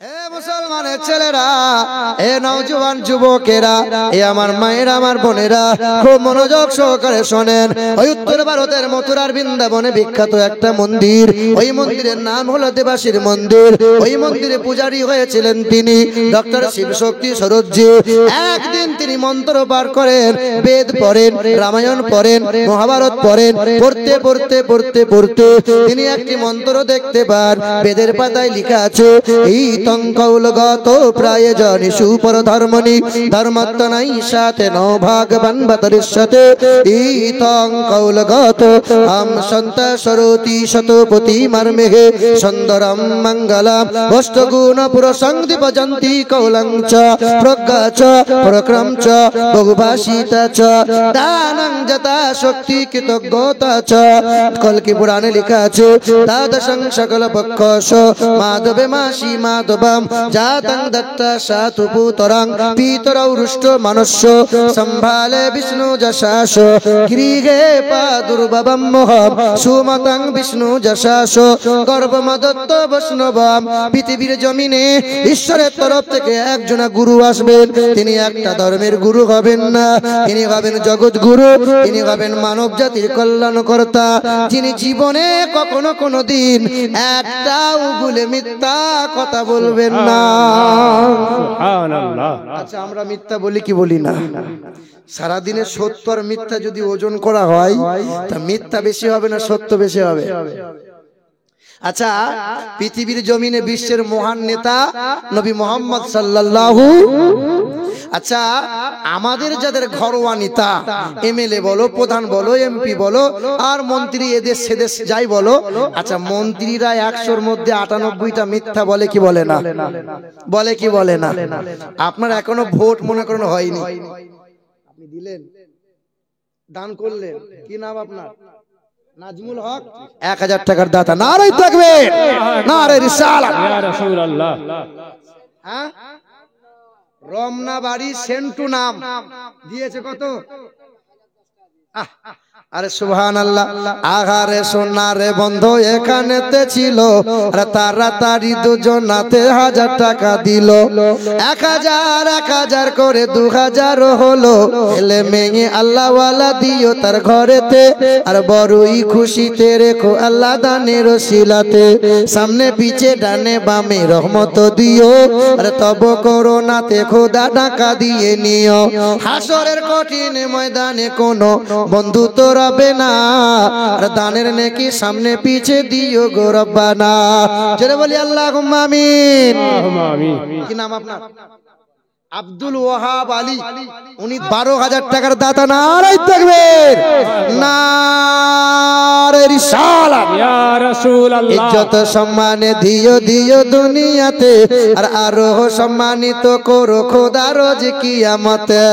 মুসলমানের ছেলেরা, এ নওজোয়ান যুবকেরা, এ আমার মায়েরা, আমার বোনেরা, খুব মনোযোগ সহকারে শোনেন। ওই উত্তর ভারতের মথুরার বৃন্দাবনে বিখ্যাত একটা মন্দির, ওই মন্দিরের নাম হলো দেবাশীর মন্দির। ওই মন্দিরে পূজারী হয়েছিলেন তিনি ডক্টর শিবশক্তি সরোজি। একদিন তিনি মন্ত্র পাঠ করেন, বেদ পড়েন, রামায়ণ পড়েন, মহাভারত পড়েন। পড়তে পড়তে পড়তে পড়তে তিনি একটি মন্ত্র দেখতে পান। বেদের পাতায় লেখা আছে, এই তঙ্কৌলগত প্রায় জনি সুপর ধর্মনি ধর্মত্ব নাই সাথে ন ভাগবান বাতরিষ্যতে এই তঙ্কৌলগত আম সন্ত সরতি শতপতি মার্মেহে সুন্দরম মঙ্গলম অষ্টগুণ পুরুষং দীপজন্তি কৌলঞ্চ প্রজ্ঞা চ পরাক্রম চ বহুভাষিতা চ দানং যথা শক্তি কৃতজ্ঞতা চ। কল্কি পুরাণে লেখা আছে, দ্বাদশং সকল পক্ষস মাধবে মাসি মাধবম জাতং দত্তা সাতু পুতরং পিতরৌ রুষ্ট মনুষ্য সম্ভালে বিষ্ণু যশাস গৃহে পাদুর্ভবম মোহম সুমতং বিষ্ণু যশাস গর্ভমদত্ত বৈষ্ণবম। পৃথিবীর জমিনে ঈশ্বরের তরফ থেকে একজন গুরু আসবেন। তিনি একটা ধর্মের গুরু হবেন না, তিনি হবেন জগৎ গুরু, তিনি হবেন মানব জাতির কল্যাণকর্তা, যিনি জীবনে কখনো কোনো দিন একটাও ভুলে মিথ্যা কথা বলবেন না। আচ্ছা, আমরা মিথ্যা বলি কি বলি না? সারাদিনে সত্য আর মিথ্যা যদি ওজন করা হয়, তা মিথ্যা বেশি হবে না সত্য বেশি হবে? আচ্ছা, পৃথিবীর জমিনে বিশ্বের মহান নেতা নবী মোহাম্মদ সাল্লাল্লাহু, আচ্ছা আমাদের যাদের ঘরোয়া নেতা, এমএলএ বলো, প্রধান বলো, এমপি বলো, আর মন্ত্রী এদেশ সেদেশ যাই বলো, আচ্ছা মন্ত্রীরা 100-র মধ্যে 98টা মিথ্যা বলে কি বলে না? বলে কি বলে না? আপনার এখনো ভোট মনে করেন হয়নি, আপনি দিলেন, দান করলেন, কি নাম আপনার? নাজমুল হক, 1000 টাকার দাতা। নারে তাকবীর, নারে রিসালাত, ইয়া রাসূলুল্লাহ। হ্যাঁ, রমনা বাড়ি সেন্টু নাম দিয়েছে কত? আরে সুবহানাল্লাহ। আহারে সোনারে বন্ধু এখানেতে ছিল, আর তাড়াতাড়ি দুজনাতে 1000 টাকা দিল। 1000 করে 2000 হলো। এলে মেয়ে আল্লাহ ওয়ালা দিও তার ঘরেতে, আর বড়ই খুশিতে রেখো আল্লাহ দানের ওসিলাতে। সামনে পিছে ডানে বামে রহমত দিও, আর তব করোনাতে খোদা টাকা দিয়ে নিও। হাসরের কঠিন ময়দানে কোনো বন্ধু তো রবে না, আর দানের নেকি সামনে পিছে দিও গো রব্বানা। জোরে বলি আল্লাহুম্মা আমিন। কি নাম আপনার? আব্দুল ওয়াহাব আলী, উনি 12000 টাকার দাতা। নারে তাকবীর, নারে রিসালাত, ইয়া রাসূলুল্লাহ। ইজ্জত সম্মানে দিও দিও দুনিয়াতে, আর আরো সম্মানিত করো খোদা রোজ কিয়ামতে।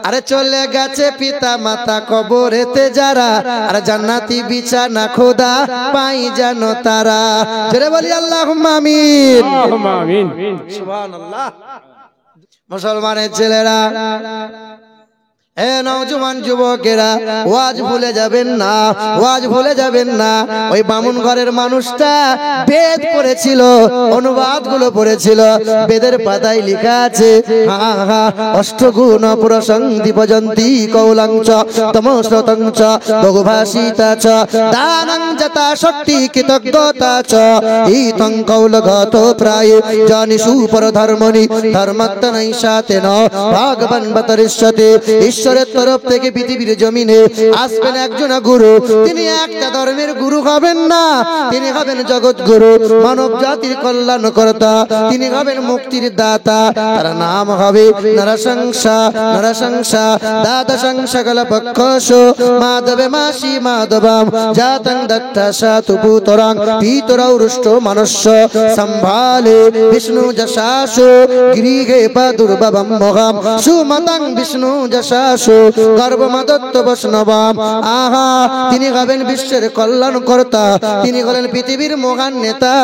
আরে চলে গেছে পিতা মাতা কবরেতে যারা, আর জান্নাতি বিছানা খোদা পাই জানো তারা। জোরে বলি আল্লাহুম্মা আমিন। আল্লাহুম্মা আমিন। সুবহানাল্লাহ। মুসলমানের ছেলেরা, এ নওজোয়ান যুবকেরা, ওয়াজ ভুলে যাবেন না, ওয়াজ ভুলে যাবেন না। ওই বামুন ঘরের মানুষটা বেদ পড়েছিল, অনুবাদ গুলো পড়েছিল। বেদের পাতায় লেখা আছে, অষ্টগুণ পুরুষং দীপজন্তি কৌলঞ্চ তমশ্রতঞ্চ বহুভাষিতা চ দানং যথা শক্তি কৃতজ্ঞতা চ ইতং কৌলগত প্রায় জনি সুপর ধর্মনি ধর্মত্ব নাই সাথে ন ভাগবান বাতরিষ্যতে। ঈশ্বরের তরফ থেকে পৃথিবীর জমিনে আসবেন একজন গুরু। তিনি একটা ধর্মের গুরু হবেন না, তিনি হবেন জগৎ গুরু, মানব জাতির কল্যাণকর্তা, তিনি হবেন মুক্তির দাতা। তার নাম হবে নরসংসা, নরসংসা দ্বাদশং সকল পক্ষস মাধবে মাসি মাধবম জাতং দত্তা সাতু পুতরং পিতরৌ রুষ্ট মনুষ্য সম্ভালে বিষ্ণু যশাস গৃহে পাদুর্ভবম মোহম সুমতং বিষ্ণু যশাস দাসু গর্ভমাদত্ত বৈষ্ণবাম। আহা, তিনি হবেন বিশ্বের কল্যাণ কর্তা, তিনি হলেন পৃথিবীর মহান নেতা,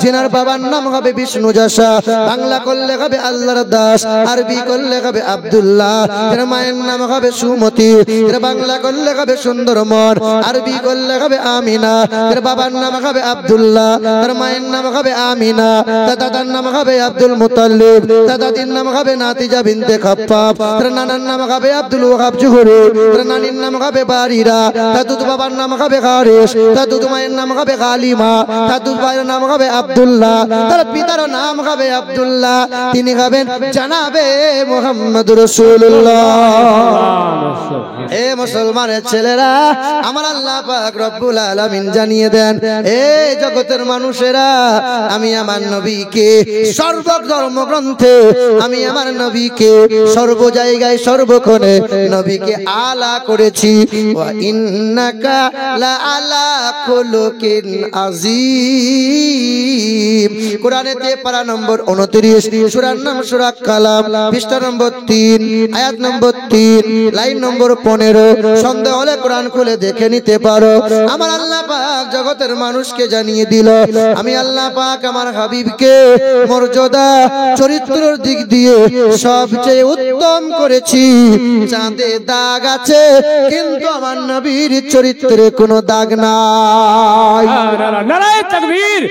যিনার বাবার নাম হবে বিষ্ণু যশা, বাংলা করলে হবে আল্লাহর দাস, আরবি করলে হবে আব্দুল্লাহ, এর মায়ের নাম হবে সুমতি, এর বাংলা করলে হবে সুন্দরমন, আরবি করলে হবে আমিনা, এর বাবার নাম হবে আব্দুল্লাহ, এর মায়ের নাম হবে আমিনা, তার দাদার নাম হবে আব্দুল মুতাল্লিব, তার দাদির নাম হবে নাতিজা বিনতে খাপ্পাব, তার নানার নাম হবে আব্দুল ওয়াহাব জুহরি, তার নানির নাম হবে বারিরা, তার দুধ বাবার নাম হবে হারিস, তার দুধ মায়ের নাম হবে হালিমা, তার দুধ ভাইয়ের নাম হবে আব্দুল্লাহ, তার পিতার নাম হবে আব্দুল্লাহ, তিনি হবেন জানাবে মুহাম্মদুর রাসূলুল্লাহ। এ মুসলমানের ছেলেরা, আমার আল্লাহ পাক রব্বুল আলামিন জানিয়ে দেন, এ জগতের মানুষেরা, আমি আমার নবীকে সর্ব ধর্মগ্রন্থে, আমি আমার নবীকে সর্ব জায়গায় সর্বক্ষণে নবীকে আলা করেছি। ওয়া ইন্নাকা লা আলা খুলুকিন আযীম। কোরআনেতে পারা নম্বর 29, সূরার নাম সূরা কালাম, পৃষ্ঠা নম্বর 3, আয়াত নম্বর 3, লাইন নম্বর 15। সন্দেহ হলে কোরআন খুলে দেখে নিতে পারো। আমার আল্লাহ পাক জগতের মানুষকে জানিয়ে দিল, আমি আল্লাহ পাক আমার হাবিবকে মর্যাদা চরিত্রের দিক দিয়ে সবচেয়ে উত্তম করেছি। চাঁদে দাগ আছে কিন্তু আমার নবীর চরিত্রে কোনো দাগ নাই। নারায়ে তাকবীর,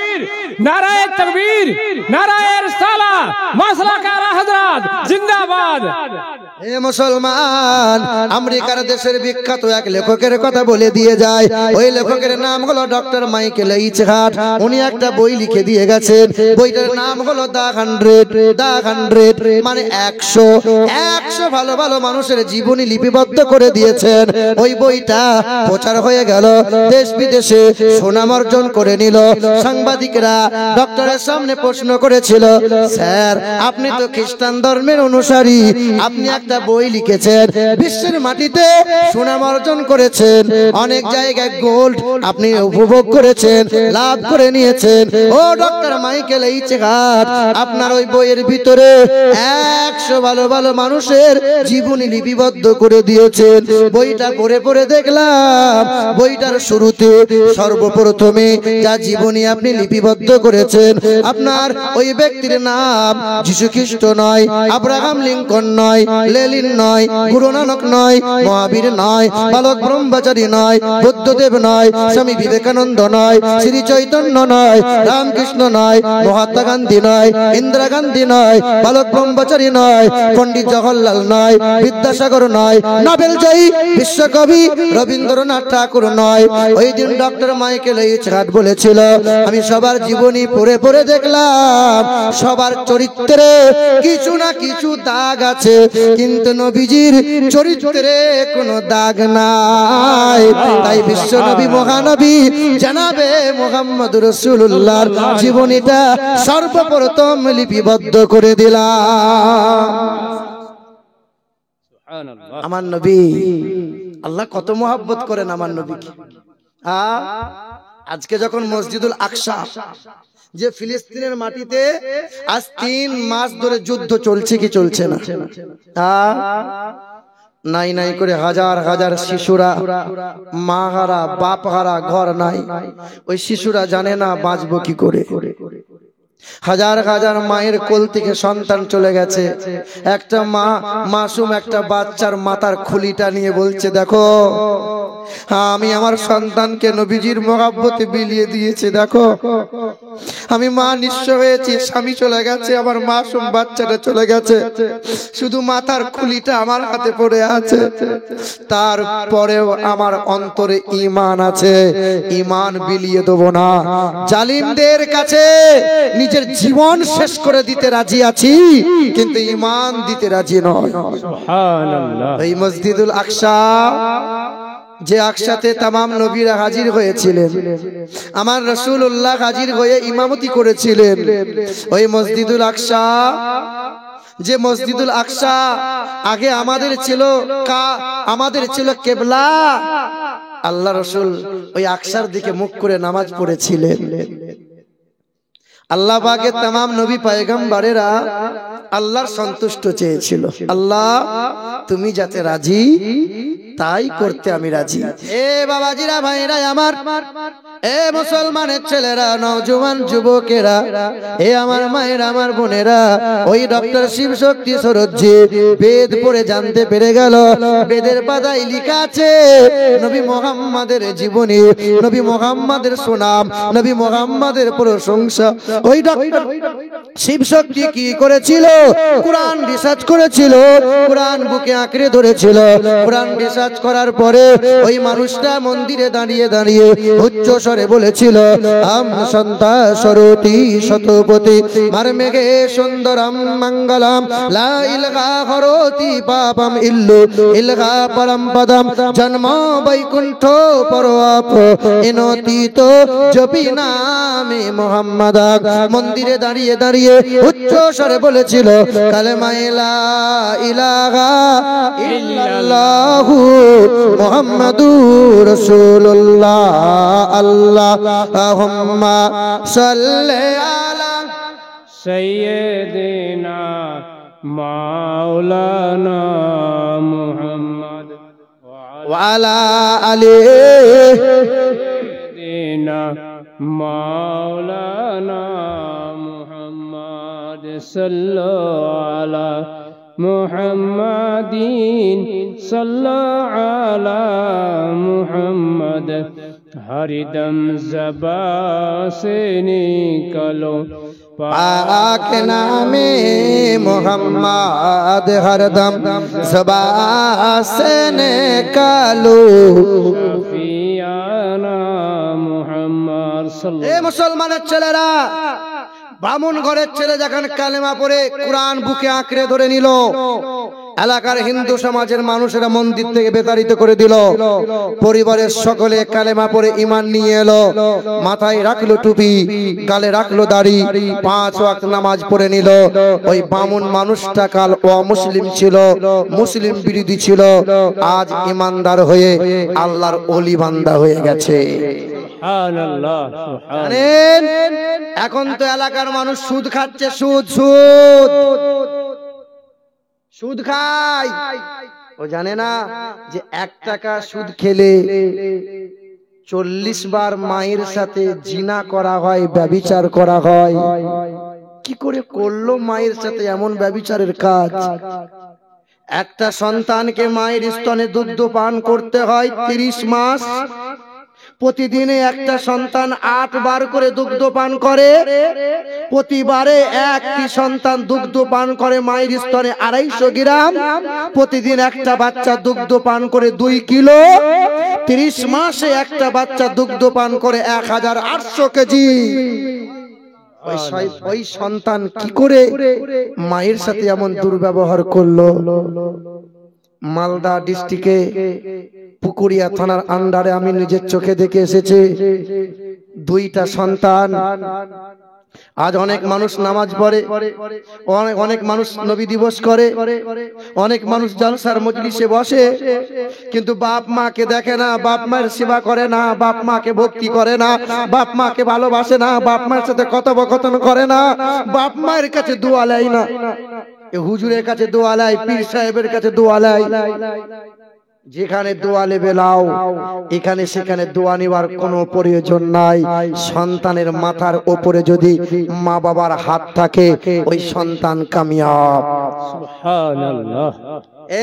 নারায়ে তাকবীর, নারায়ে রিসালাত, মাসলাক আলা হযরত জিন্দাবাদ। এ মুসলমান, আমেরিকার দেশের বিখ্যাত এক লেখকের কথা বলে দিয়ে যায়। ওই লেখকের নাম হলো ডক্টর মাইকেল এইচ হার্ট। উনি একটা বই লিখে দিয়ে গেছেন, বইটার নাম হলো দা 100 মানে 100 ভালো ভালো মানুষের জীবনী লিপিবদ্ধ করে দিয়েছেন। ওই বইটা প্রচার হয়ে গেল, দেশ বিদেশে সুনাম অর্জন করে নিল। সাংবাদিকরা ডক্টরের সামনে প্রশ্ন করেছিল, স্যার আপনি তো খ্রিস্টান ধর্মের অনুসারী, আপনি একটা বই লিখেছেন, বিশ্বের মাটিতে সুনাম অর্জন করেছেন, অনেক জায়গায় গোল্ড আপনি উপভোগ করেছেন, লাভ করে নিয়েছেন। ও ডক্টর মাইকেল এইচ হার্ট, আপনার ওই বইয়ের ভিতরে 100 ভালো ভালো মানুষের জীবনী লিপিবদ্ধ করে দিয়েছেন। বইটা পড়ে পড়ে দেখলাম, বইটার শুরুতে সর্বপ্রথমে যা জীবনী আপনি লিপিবদ্ধ করেছেন, আপনার ওই ব্যক্তির নাম যীশু খ্রিস্ট নয়, আব্রাহাম লিঙ্কন নয়, লেলিন নয়, গুরু নানক নয়, মহাবীর নয়, বালক ব্রহ্মচারী নয়, বুদ্ধদেব নয়, স্বামী বিবেকানন্দ নয়, শ্রী চৈতন্য নয়, রামকৃষ্ণ নয়, মহাত্মা গান্ধী নয়, ইন্দিরা গান্ধী নয়, বালক ব্রহ্মচারী নয়, পণ্ডিত জওহরলাল নয়, বিদ্যাসাগর নয়, নোবেল জয়ী বিশ্বকবি রবীন্দ্রনাথ ঠাকুর নয়। ওই দিন ডক্টর মাইকেল এইচ হার্ট বলেছিল, আমি সবার জীবনী পড়ে পড়ে দেখলাম, সবার চরিত্রে কিছু না কিছু দাগ আছে, কিন্তু নবীজির চরিত্রে কোনো দাগ নাই। তাই বিশ্ব নবী মহানবী জানাবে মুহাম্মদুর রাসূলুল্লাহর জীবনীটা সর্বপ্রথম লিপিবদ্ধ করে দিলাম। আমার নবী, আল্লাহ কত মহব্বত করেন আমার নবীকে। আজকে যখন মসজিদুল আকসা, যে ফিলিস্তিনের মাটিতে আজ 3 মাস ধরে যুদ্ধ চলছে কি চলছে না, নাই নাই করে হাজার হাজার শিশুরা, মা হারা, বাপ হারা, ঘর নাই। ওই শিশুরা জানে না বাঁচবো কি করে। হাজার হাজার মায়ের কোল থেকে সন্তান চলে গেছে। একটা মা মাসুম একটা বাচ্চার মাথার খুলিটা নিয়ে বলছে, দেখো আমি আমার সন্তানকে নবীজির মহব্বতে বিলিয়ে দিয়েছি, দেখো আমি মা নিঃস্ব হয়েছি, স্বামী চলে গেছে, আমার মাসুম বাচ্চাটা চলে গেছে, শুধু মাথার খুলিটা আমার হাতে পড়ে আছে। তারপরেও আমার অন্তরে ঈমান আছে, ঈমান বিলিয়ে দেব না। জালিমদের কাছে নিজের জীবন শেষ করে দিতে রাজি আছি, কিন্তু ঈমান দিতে রাজি নয়। সুবহানাল্লাহ। এই মসজিদুল আকসা, যে আকসাতে তামাম নবীরা হাজির হয়েছিলেন, আমার রাসূলুল্লাহ হাজির হয়ে ইমামতি করেছিলেন। ওই মসজিদুল আকসা, যে মসজিদুল আকসা আগে আমাদের ছিল কিবলা, আল্লাহ রাসূল ওই আকসার দিকে মুখ করে নামাজ পড়েছিলেন। আল্লাহ পাকের তামাম নবী পয়গম্বরেরা আল্লাহর সন্তুষ্ট চেয়েছিল। আল্লাহ তুমি যাতে রাজি তাই করতে আমি রাজি। এ বাবাজিরা, ভাইরা আমার, এ মুসলমানের ছেলেরা, নওজোয়ান যুবকেরা, এ আমার মায়ের, আমার বোনেরা, ওই ডক্টর শিবশক্তি সরোজি বেদ পড়ে জানতে পেরে গেল, বেদের পাতায় লেখা আছে নবী মুহাম্মাদের জীবনী, নবী মুহাম্মাদের সুনাম, নবী মুহাম্মাদের প্রশংসা। ওই ডক্টর শিবশক্তি কি করেছিল? কোরআন রিসার্চ করেছিল, কোরআন বুকে আঁকড়ে ধরেছিল। কোরআন রিসার্চ করার পরে ওই মানুষটা মন্দিরে দাঁড়িয়ে দাঁড়িয়ে উচ্চ স্বরে বলেছিল, আম সন্তা সরতি শতপতি মারমেঘে সুন্দরম মঙ্গলম লা ইলগা হরতি পাপম ইল্লু ইলগা পরম পদম জন্ম বৈকুণ্ঠ পরআপ এনতীত জপি নামে মুহাম্মদ। মন্দিরে দাঁড়িয়ে দাঁড়িয়ে উচ্চ স্বরে বলেছিল, কালেমা লা ইলাহা ইল্লাল্লাহু মুহাম্মাদুর রাসূলুল্লাহ। আল্লাহুম্মা সাল্লি আলা সাইয়্যিদিনা মাওলানা মুহাম্মদ ওয়া আলা আলি সাইয়্যিদিনা মাওলানা মুহাম্মদ সাল্লাল্লাহু আলা মুহাম্মাদিন সাল্লাল্লাহু আলা মুহাম্মদ हरदम ज़बा से निकलो पाक नामे मोहम्मद हरदम ज़बा से निकालो फियाना मुहम्मद ए मुसलमाনের ছেলেরা, ব্রাহ্মণ ঘরের ছেলে যখন কালেমা পড়ে কোরআন বুকে আঁকড়ে ধরে নিল, এলাকার হিন্দু সমাজের মানুষেরা মন্দির থেকে বিতাড়িত করে দিল। পরিবারের সকলে কালেমা পড়ে ঈমান নিয়ে এলো, মাথায় রাখলো টুপি, গালে রাখলো দাড়ি, 5 ওয়াক্ত নামাজ পড়ে নিল। ওই ব্রাহ্মণ মানুষটা কাল অমুসলিম ছিল, মুসলিম বিরোধী ছিল, আজ ঈমানদার হয়ে আল্লাহর ওলি বান্দা হয়ে গেছে। এখন তো এলাকার মানুষ সুদ খাচ্ছে, সুদ সুদ সুদ খায়। ও জানে না যে 1 টাকা সুদ খেলে 40 বার মায়ের সাথে জিনা করা হয়, ব্যভিচার করা হয়। কি করে করলো মায়ের সাথে এমন ব্যভিচারের কাজ? একটা সন্তানকে মায়ের স্তনে দুগ্ধ পান করতে হয় 30 মাস। প্রতিদিনে একটা সন্তান 8 বার করে দুগ্ধ পান করে। প্রতিবারে একটি সন্তান দুগ্ধ পান করে মায়ের স্তনে 250 গ্রাম। প্রতিদিন একটা বাচ্চা দুগ্ধ পান করে 2 কিলো। 30 মাসে একটা বাচ্চা দুগ্ধ পান করে 1800 কেজি। ওই সন্তান কি করে মায়ের সাথে এমন দুর্ব্যবহার করলো? মালদা ডিস্ট্রিক্টে পুকুরিয়া থানার আন্ডারে আমি নিজের চোখে দেখে এসেছি। 2টা সন্তান। আজ অনেক মানুষ নামাজ পড়ে, অনেক মানুষ নবী দিবস করে, অনেক মানুষ জলসার মজলিসে বসে, কিন্তু বাপ মাকে দেখে না, বাপ মায়ের সেবা করে না, বাপ মাকে ভক্তি করে না, বাপ মাকে ভালোবাসে না, বাপ মায়ের সাথে কথোপকথন করে না, বাপ মায়ের কাছে দোয়া লাই না। হুজুরের কাছে দোয়া লাই, পীর সাহেবের কাছে দোয়া লাই। যেখানে দোয়া লেবে লাও, এখানে সেখানে দোয়া নেওয়ার কোনো প্রয়োজন নাই। সন্তানের মাথার উপরে যদি মা বাবার হাত থাকে, ওই সন্তান কামিয়াব। সুবহানাল্লাহ।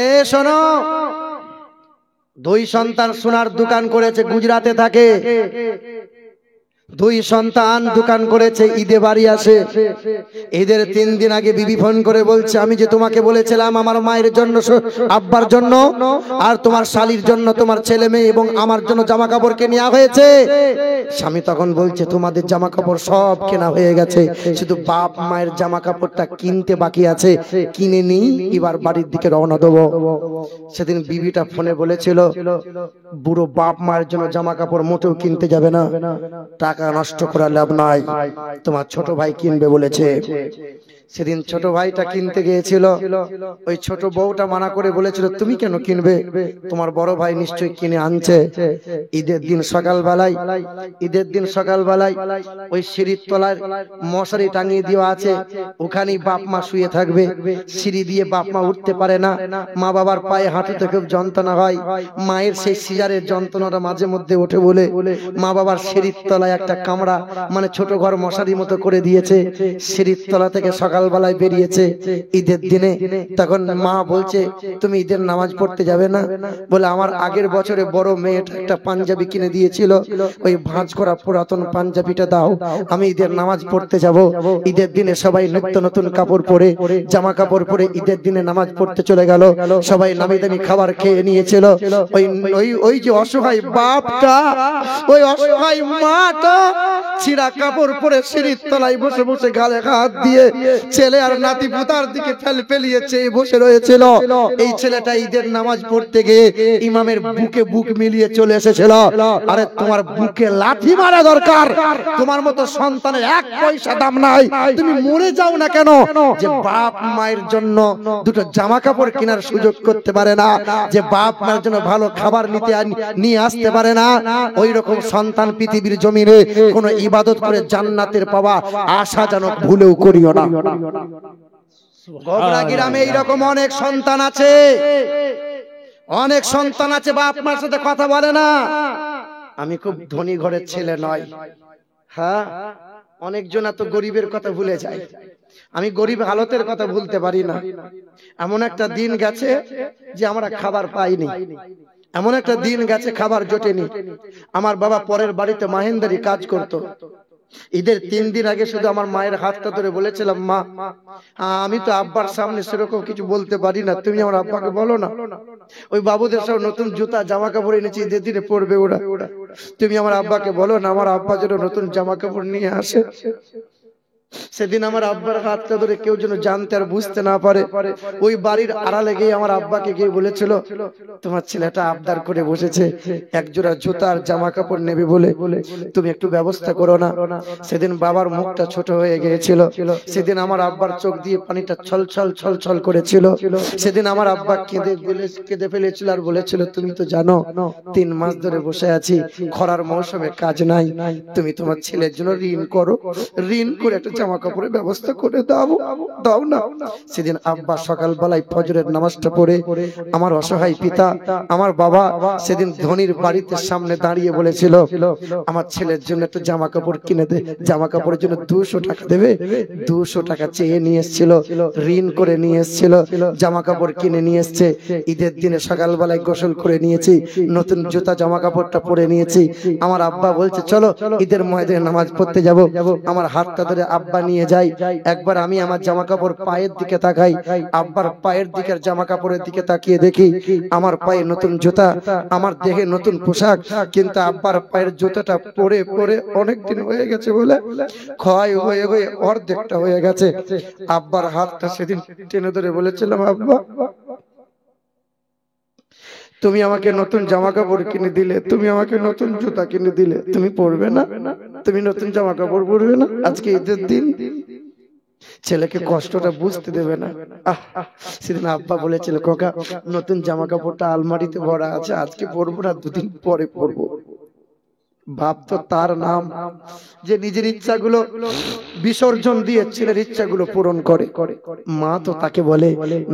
এ শোনো, 2 সন্তান সোনার দোকান করেছে, গুজরাটে থাকে। 2 সন্তান দোকান করেছে, ঈদে বাড়ি আসে। ঈদের 3 দিন আগে বিবি ফোন করে বলছে, আমি যে তোমাকে বলেছিলাম আমার মায়ের জন্য, আব্বার জন্য আর তোমার শালির জন্য, তোমার ছেলে মেয়ে এবং আমার জন্য জামা কাপড় কেনা হয়েছে। স্বামী তখন বলছে, তোমাদের জামা কাপড় সব কেনা হয়ে গেছে, শুধু বাপ মায়ের জামা কাপড়টা কিনতে বাকি আছে, কিনে নিই, এবার বাড়ির দিকে রওনা দেবো। সেদিন বিবিটা ফোনে বলেছিল, বুড়ো বাপ মায়ের জন্য জামা কাপড় মোটেও কিনতে যাবে না, টাকা টাকা নষ্ট করা লাভ নাই, তোমার ছোট ভাই কিনবে বলেছে। সেদিন ছোট ভাইটা কিনতে গিয়েছিল, ওই ছোট বউটা মানা করে বলেছিল তুমি কেন কিনবে, তোমার বড় ভাই নিশ্চয়ই কিনে আনছে। ঈদের দিন সকালবেলায় ওই সিঁড়ির তলায় মশারি টাঙিয়ে দেওয়া আছে, ওখানেই বাপ মা শুয়ে থাকবে। সিঁড়ি দিয়ে বাপ মা উঠতে পারে না, মা বাবার পায়ে হাঁটুতে খুব যন্ত্রণা হয়, মায়ের সেই সিজারের যন্ত্রণাটা মাঝে মধ্যে ওঠে বলে মা বাবার সিঁড়ির তলায় একটা কামরা মানে ছোট ঘর মশারি মতো করে দিয়েছে। সিঁড়ির তলা থেকে সকালবেলায় বেরিয়েছে ঈদের দিনে, তখন মা বলছে তুমি ঈদের নামাজ পড়তে যাবে না? বলে আমার আগের বছরে বড় মেয়েটা একটা পাঞ্জাবি কিনে দিয়েছিল, ওই ভাঁজ করা পুরাতন পাঞ্জাবিটা দাও, আমি ঈদের নামাজ পড়তে যাব। ঈদের দিনে সবাই নিত্য নতুন কাপড় পরে জামা কাপড় পরে ঈদের দিনে নামাজ পড়তে চলে গেল। সবাই নামি দামি খাবার খেয়ে নিয়েছিল। ওই যে অসহায় বাপটা, ওই অসহায় মাটা ছিঁড়া কাপড় পরে সিঁড়ির তলায় বসে বসে গালে হাত দিয়ে ছেলে আর নাতি পুতার দিকে ফেলিয়ে চেয়ে বসে রয়েছিল। এই ছেলেটা ঈদের নামাজ পড়তে গিয়ে ইমামের বুকে বুক মিলিয়ে চলে এসেছিল। আরে তোমার বুকে লাঠি মারা দরকার, তোমার মতো সন্তানের এক পয়সা দাম নাই, তুমি মরে যাও না কেন? যে বাপ মায়ের জন্য দুটো জামা কাপড় কেনার সুযোগ করতে পারে না, যে বাপ মায়ের জন্য ভালো খাবার নিয়ে আসতে পারে না, ওই রকম সন্তান পৃথিবীর জমিনে কোন ইবাদত করে জান্নাতের পাওয়া আশা যেন ভুলেও করিও না। গোবরা গ্রামে এইরকম অনেক সন্তান আছে, অনেক সন্তান আছে বাপ মার সাথে কথা বলে না। আমি খুব ধনী ঘরের ছেলে নয়, হ্যাঁ অনেকজন এত গরিবের কথা ভুলে যায়, আমি গরিব হালতের কথা ভুলতে পারি না। এমন একটা দিন গেছে যে আমরা খাবার পাইনি, এমন একটা দিন গেছে খাবার জোটেনি। আমার বাবা পরের বাড়িতে মাহেন্দারি কাজ করত। ঈদের 3 দিন আগে শুধু আমার মায়ের হাতটা ধরে বলেছিলাম মা আমি তো আব্বার সামনে সেরকম কিছু বলতে পারি না, তুমি আমার আব্বাকে বলো না। ওই বাবুদের সব নতুন জুতা জামা কাপড় এনেছি ঈদের দিনে পরবে ওরা, তুমি আমার আব্বাকে বলো না আমার আব্বা যেন নতুন জামা কাপড় নিয়ে আসে। সেদিন আমার আব্বার হাতটা ধরে কেউ যেন জানতে আর বুঝতে না পারে। ওই বাড়ির আড়ালে গিয়ে আমার আব্বাকে গিয়ে বলেছিল তোমার ছেলেটা আবদার করে বসেছে এক জোড়া জুতা আর জামা কাপড় নেবে বলে, তুমি একটু ব্যবস্থা করো না। সেদিন বাবার মুখটা ছোট হয়ে গিয়েছিল, সেদিন আমার আব্বার চোখ দিয়ে পানিটা ছলছল করেছিল। সেদিন আমার আব্বা কেঁদে ফেলেছিল আর বলেছিল তুমি তো জানো 3 মাস ধরে বসে আছি, খরার মৌসুমে কাজ নাই, তুমি তোমার ছেলের জন্য ঋণ করো, ঋণ করে একটা জামা কাপড়ের ব্যবস্থা করে দাও না। সেদিন আব্বা সকালবেলায় ফজরের নামাজটা পড়ে আমার অসহায় পিতা আমার বাবা সেদিন ধনির বাড়িতে সামনে দাঁড়িয়ে বলেছিল আমার ছেলের জন্য একটা জামা কাপড় কিনে দে, জামা কাপড়ের জন্য 200 টাকা দেবে। 200 টাকা চেয়ে নিয়ে এসেছিল, ঋণ করে নিয়ে এসেছিল, জামা কাপড় কিনে নিয়ে এসছে। ঈদের দিনে সকালবেলায় গোসল করে নিয়েছি, নতুন জুতা জামা কাপড়টা পরে নিয়েছি। আমার আব্বা বলছে চলো ঈদের ময়দানে নামাজ পড়তে যাব। আমার হাতটা ধরে আব্বা নিয়ে যাই। একবার আমি আমার জামা কাপড় পায়ের দিকে তাকাই, আব্বার পায়ের দিকে জামা কাপড়ের দিকে তাকিয়ে দেখি আমার পায়ে নতুন জুতা, আমার দেহে নতুন পোশাক, কিন্তু আব্বার পায়ের জুতাটা পরে অনেক দিন হয়ে গেছে বলে ক্ষয় হয়ে অর্ধেকটা হয়ে গেছে। আব্বার হাতটা সেদিন টেনে ধরে বলেছিলাম আব্বা তুমি আমাকে নতুন জামা কাপড় কিনে দিলে, তুমি আমাকে নতুন জুতা কিনে দিলে, তুমি পরবে না, তুমি নতুন জামা কাপড় পরবে না, আজকে ঈদের দিন ছেলেকে কষ্টটা বুঝতে দেবে না। সেদিন আব্বা বলেছিল কাকা নতুন জামা কাপড়টা আলমারিতে ভরা আছে, আজকে পরবো না, 2 দিন পরে পরবো। বাপ তো তার নাম যে নিজের ইচ্ছাগুলো বিসর্জন দিয়ে ছেলের ইচ্ছাগুলো পূরণ করে। মা তো তাকে বলে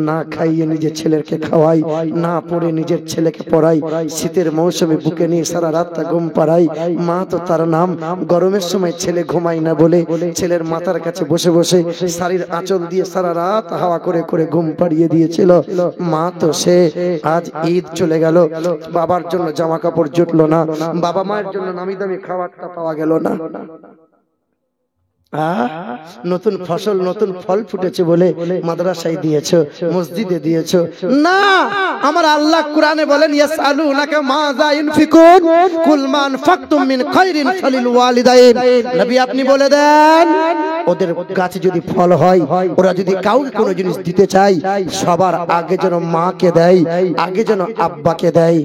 না খাইয়ে নিজের ছেলেকে খাওয়াই, না পড়ে নিজের ছেলেকে পড়াই, শীতের মৌসুমে বুকে নিয়ে সারা রাতটা ঘুম পাড়াই। মা তো তার নাম। গরমের সময় ছেলে ঘুমাই না বলে ছেলের মাথার কাছে বসে বসে শাড়ির আঁচল দিয়ে সারা রাত হাওয়া করে ঘুম পাড়িয়ে দিয়েছিল। মা তো সে আজ ঈদ চলে গেল, বাবার জন্য জামা কাপড় জুটলো না, বাবা মায়ের জন্য নামি দামি খাবারটা পাওয়া গেল না। নতুন ফসল নতুন ফল ফুটেছে বলে মাদ্রাসায় দিয়েছো, মসজিদে দিয়েছো না। আমার আল্লাহ কোরআনে বলেন ইয়াসআলুনাকা মাযা ইনফিকুন কুল মা আনফাকতুম মিন খায়রিন ফালিল ওয়ালিদাইন। নবী আপনি বলে দেন ওদের গাছে যদি ফল হয়, ওরা যদি কাউকে কোনো জিনিস দিতে চায়, সবার আগে যেন মাকে দেয়, আগে যেন আব্বাকে দেয়।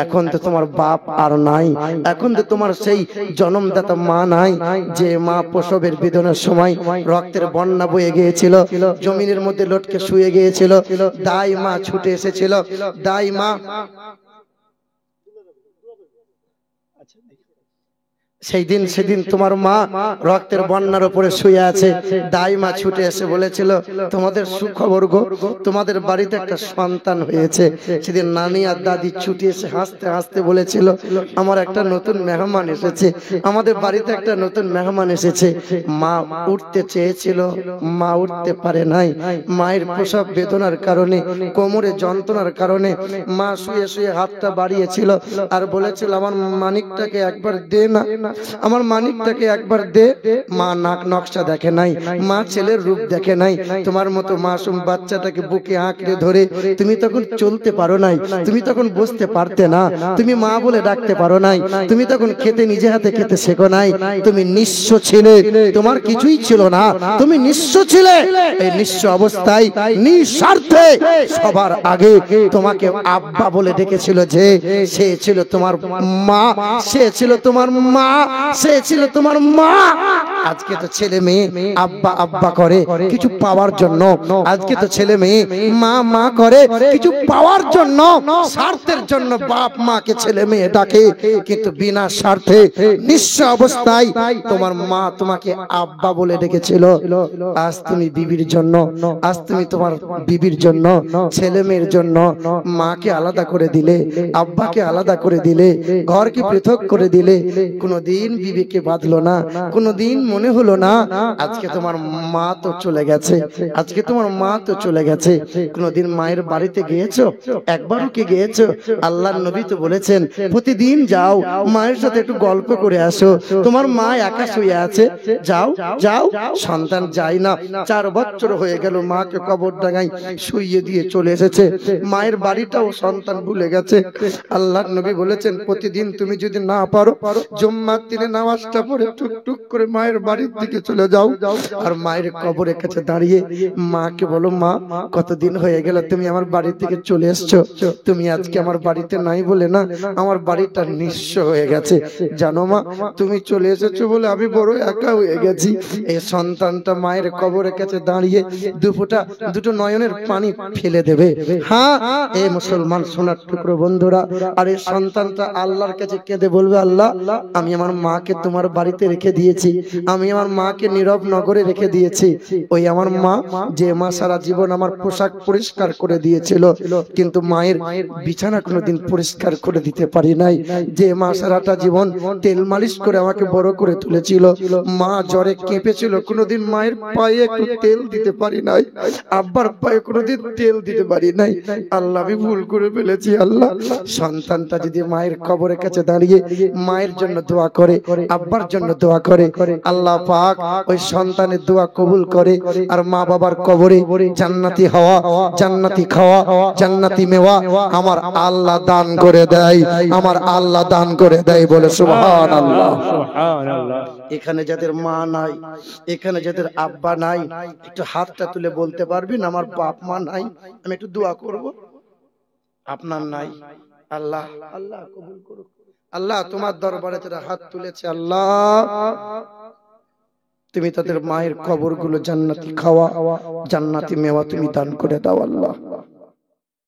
এখন তো তোমার বাপ আর নাই, এখন তো তোমার সেই জন্মদাতা মা নাই, যে মা প্রসবের বেদনার সময় রক্তের বন্যা বয়ে গিয়েছিল, জমিনের মধ্যে লটকে শুয়ে গিয়েছিল, দাই মা ছুটে এসেছিল, দাই মা সেদিন তোমার মা রক্তের বন্যার উপরে শুয়ে আছে, দাই মা ছুটে এসে বলেছিল তোমাদের সুখবর গো, তোমাদের বাড়িতে একটা সন্তান হয়েছে। সেদিন নানি আর দাদি ছুটে এসে হাসতে হাসতে বলেছিল আমার একটা নতুন মেহমান এসেছে, আমাদের বাড়িতে একটা নতুন মেহমান এসেছে। মা উঠতে চেয়েছিল, মা উঠতে পারে নাই, মায়ের প্রসব বেদনার কারণে, কোমরে যন্ত্রণার কারণে মা শুয়ে শুয়ে হাতটা বাড়িয়েছিল আর বলেছিল আমার মানিকটাকে একবার দে না, আমার মানিকটাকে একবার দে। মা নাক নকশা দেখে নাই, মা ছেলের রূপ দেখে নাই, তোমার মতো মাসুম বাচ্চাটাকে বুকে আঁকড়ে ধরে, তুমি তখন চলতে পারো নাই, তুমি তখন বসতে পারতে না, তুমি মা বলে ডাকতে পারো নাই, তুমি তখন খেতে নিজে হাতে খেতে শেখো নাই, তুমি নিঃস্ব ছিলে, তোমার কিছুই ছিল না, তুমি নিঃস্ব ছিলে। এই নিঃস্ব অবস্থায় নিঃস্বার্থে সবার আগে তোমাকে আব্বা বলে ডেকেছিল, যে সে ছিল তোমার মা, সে ছিল তোমার মা, সে ছিল তোমার মা। আজকে তো ছেলে মেয়ে আব্বা আব্বা করে কিছু পাওয়ার জন্য, আজকে তো ছেলে মেয়ে মা মা করে কিছু পাওয়ার জন্য, স্বার্থের জন্য বাপ মাকে ছেলে মেয়ে ডাকে, কিন্তু বিনা স্বার্থে নিঃস্ব অবস্থায় তোমার মা তোমাকে আব্বা বলে ডেকেছিল। আজ তুমি বিবির জন্য, আজ তুমি তোমার বিবির জন্য, ছেলে মেয়ের জন্য মাকে আলাদা করে দিলে, আব্বাকে আলাদা করে দিলে, ঘরকে পৃথক করে দিলে। কোনদিন বিবিকে বাঁধলো না, কোনদিন মনে হলো না আজকে তোমার মা তো চলে গেছে, আজকে তোমার মা তো চলে গেছে। কোনদিন মায়ের বাড়িতে গিয়েছো? একবারও কি গিয়েছো? আল্লাহর নবী তো বলেছেন প্রতিদিন যাও, মায়ের সাথে একটু গল্প করে আসো, তোমার মা একা শুয়ে আছে, যাও যাও। সন্তান যায় না, 4 বছর হয়ে গেল মাকে কবরডাঙ্গায় শুইয়ে দিয়ে চলে এসেছে, মায়ের বাড়িটাও সন্তান ভুলে গেছে। আল্লাহর নবী বলেছেন প্রতিদিন তুমি যদি না পারো, জুম্মার দিনে নামাজটা পড়ে টুকটুক করে মায়ের বাড়ির দিকে চলে যাও, আর মায়ের কবরের কাছে দাঁড়িয়ে মাকে বলো মা কতদিন হয়ে গেল তুমি আমার বাড়ি থেকে চলে এসছো, তুমি আজকে আমার বাড়িতে নাই বলে না আমার বাড়িটা নিঃস্ব হয়ে গেছে, জানো মা তুমি চলে এসেছো বলে আমি বড় একা হয়ে গেছি। এই সন্তানটা মায়ের কবরের কাছে দাঁড়িয়ে দুটো নয়নের পানি ফেলে দেবে। হ্যাঁ এই মুসলমান সোনার টুকরো বন্ধুরা, আর এই সন্তানটা আল্লাহর কাছে কেঁদে বলবে আল্লাহ আমি আমার মাকে তোমার বাড়িতে রেখে দিয়েছি, আমি আমার মাকে নীরব নগরে রেখে দিয়েছি। ওই আমার মা, যে মা সারা জীবন আমার পোশাক পরিষ্কার করে দিয়েছিল, কিন্তু মায়ের বিছানা কোনোদিন পরিষ্কার করে দিতে পারি নাই, যে মা সারাটা জীবন তেল মালিশ করে আমাকে বড় করে তুলেছিল, মা জ্বরে কেঁপেছিল, কোনোদিন মায়ের পায়ে একটু তেল দিতে পারি নাই, আব্বার পায়ে কোনোদিন তেল দিতে পারি নাই। আল্লাহ আমি ভুল করে ফেলেছি। আল্লাহ সন্তানটা যদি মায়ের কবরের কাছে দাঁড়িয়ে মায়ের জন্য দোয়া করে, আব্বার জন্য দোয়া করে, আল্লাহ পাক ওই সন্তানের দোয়া কবুল করে, আর মা বাবার কবরে জান্নাতি হওয়া, জান্নাতি খাওয়া, জান্নাতি মেওয়া আমার আল্লাহ দান করে দেয়, আমার আল্লাহ দান করে দেয়। বলে সুবহানাল্লাহ। সুবহানাল্লাহ। এখানে যাদের মা নাই, এখানে যাদের আব্বা নাই, একটু হাতটা তুলে বলতে পারবেন আমার বাপ মা নাই, আমি একটু দোয়া করব। আপনার নাই, আল্লাহ আল্লাহ কবুল করুক। আল্লাহ তোমার দরবারে যারা হাত তুলেছে আল্লাহ তুমি তাদের মায়ের কবরগুলো জান্নাতি খাওয়া, জান্নাতি মেওয়া তুমি দান করে দাও আল্লাহ।